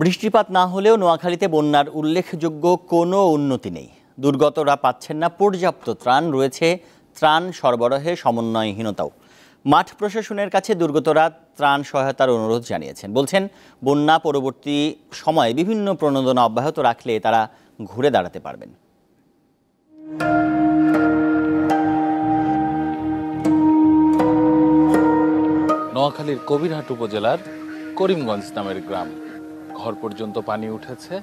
বৃষ্টিপাত না হলেও নোয়াখালীতে বন্যার উল্লেখযোগ্য কোনো উন্নতি নেই। দুর্গতরা পাচ্ছেন না পর্যাপ্ত ত্রাণ, রয়েছে ত্রাণ সরবরাহে সমন্বয়হীনতাও। মাঠ প্রশাসনের কাছে দুর্গতরা ত্রাণ সহায়তার অনুরোধ জানিয়েছেন। বলছেন, বন্যা পরবর্তী সময়ে বিভিন্ন প্রণোদনা অব্যাহত রাখলে তারা ঘুরে দাঁড়াতে পারবেন। নোয়াখালীর কবিরহাট উপজেলার করিমগঞ্জ নামের গ্রাম। ঘর পর্যন্ত পানি উঠেছে,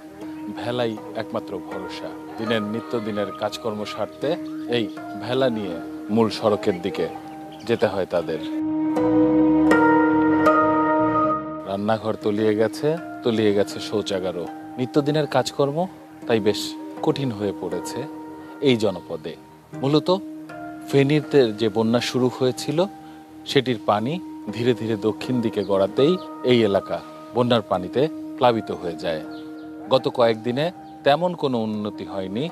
ভেলাই একমাত্র ভরসা। দিনের নিত্যদিনের কাজকর্ম সারতে এই ভেলা নিয়ে মূল সড়কের দিকে যেতে হয় তাদের। রান্নাঘর তলিয়ে গেছে শৌচাগারও। নিত্যদিনের কাজকর্ম তাই বেশ কঠিন হয়ে পড়েছে এই জনপদে। মূলত ফেনীতে যে বন্যা শুরু হয়েছিল সেটির পানি ধীরে ধীরে দক্ষিণ দিকে গড়াতেই এই এলাকা বন্যার পানিতে প্লাবিত হয়ে যায়। গত কয়েকদিনে তেমন কোনো উন্নতি হয়নি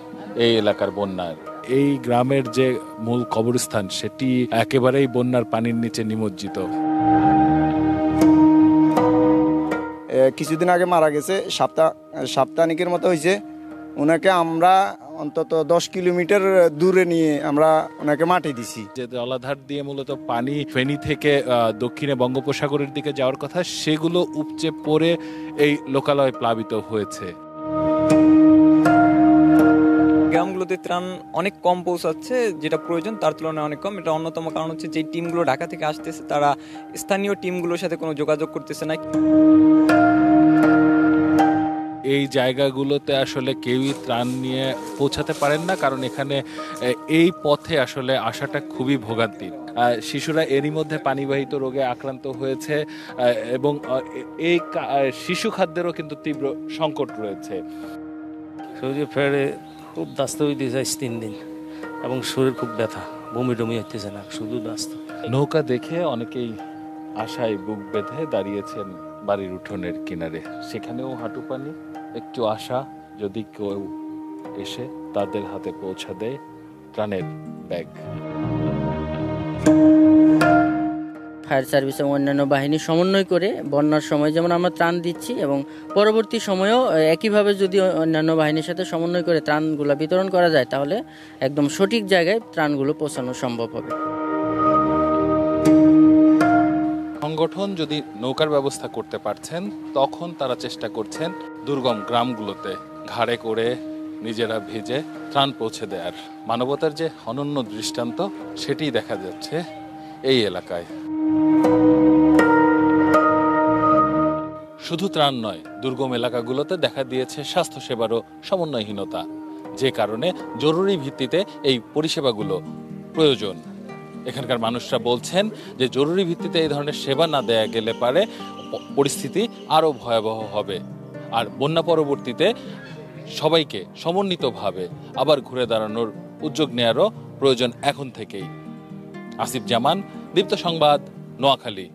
এই এলাকার বন্যার। এই গ্রামের যে মূল কবরস্থান সেটি একেবারেই বন্যার পানির নিচে নিমজ্জিত। কিছুদিন আগে মারা গেছে, সপ্তাহখানেকের মতো হয়েছে। ওনাকে আমরা অন্তত 10 কিলোমিটার দূরে নিয়ে আমরা ওনাকে মাটি দিছি। যে জলাধার দিয়ে মূলত পানি ফেনী থেকে দক্ষিণে বঙ্গোপসাগরের দিকে যাওয়ার কথা, সেগুলো উপচে পড়ে এই লোকালয়ে প্লাবিত হয়েছে। গ্রামগুলোতে ত্রাণ অনেক কম পৌঁছাচ্ছে, যেটা প্রয়োজন তার তুলনায় অনেক কম। এটা অন্যতম কারণ হচ্ছে যে টিমগুলো ঢাকা থেকে আসতেছে তারা স্থানীয় টিমগুলোর সাথে কোনো যোগাযোগ করতেছে না। এই জায়গাগুলোতে আসলে কেউই ত্রাণ নিয়ে পৌঁছাতে পারেন না, কারণ এখানে এই পথে আসলে আসাটা খুবই ভোগান্তির। শিশুরা এরই মধ্যে পানিবাহিত রোগে আক্রান্ত হয়েছে এবং এই শিশু খাদ্যেরও কিন্তু তীব্র সংকট রয়েছে। ফেরে খুব দাস্ত হইতে যায় 3 দিন এবং শরীর খুব ব্যথা, বমি টমি হইতেছে না, শুধু দাস্ত। নৌকা দেখে অনেকেই আশায় বুক বেঁধে দাঁড়িয়েছেন বাড়ির উঠোনের কিনারে। সেখানেও হাঁটু পানি, একটু আশা যদি কেউ এসে তাদের হাতে পৌঁছা দেয় ত্রাণের ব্যাগ। ফায়ার সার্ভিস এবং অন্যান্য বাহিনী সমন্বয় করে বন্যার সময় যেমন আমরা ত্রাণ দিচ্ছি এবং পরবর্তী সময়েও একইভাবে যদি অন্যান্য বাহিনীর সাথে সমন্বয় করে ত্রাণগুলো বিতরণ করা যায় তাহলে একদম সঠিক জায়গায় ত্রাণগুলো পৌঁছানো সম্ভব হবে। সংগঠন যদি নৌকার ব্যবস্থা করতে পারছেন, তখন তারা চেষ্টা করছেন দুর্গম গ্রামগুলোতে ঘাড়ে করে নিজেরা ভেজে ত্রাণ পৌঁছে দেয়ার। মানবতার যে অনন্য দৃষ্টান্ত সেটি দেখা যাচ্ছে এই এলাকায়। শুধু ত্রাণ নয়, দুর্গম এলাকাগুলোতে দেখা দিয়েছে স্বাস্থ্যসেবারও সমন্বয়হীনতা, যে কারণে জরুরি ভিত্তিতে এই পরিষেবাগুলো প্রয়োজন। এখানকার মানুষরা বলছেন যে জরুরি ভিত্তিতে এই ধরনের সেবা না দেয়া গেলে পারে পরিস্থিতি আরও ভয়াবহ হবে, আর বন্যা পরবর্তীতে সবাইকে সমন্বিতভাবে আবার ঘুরে দাঁড়ানোর উদ্যোগ নেওয়ারও প্রয়োজন এখন থেকেই। আসিফ জামান, দীপ্ত সংবাদ, নোয়াখালী।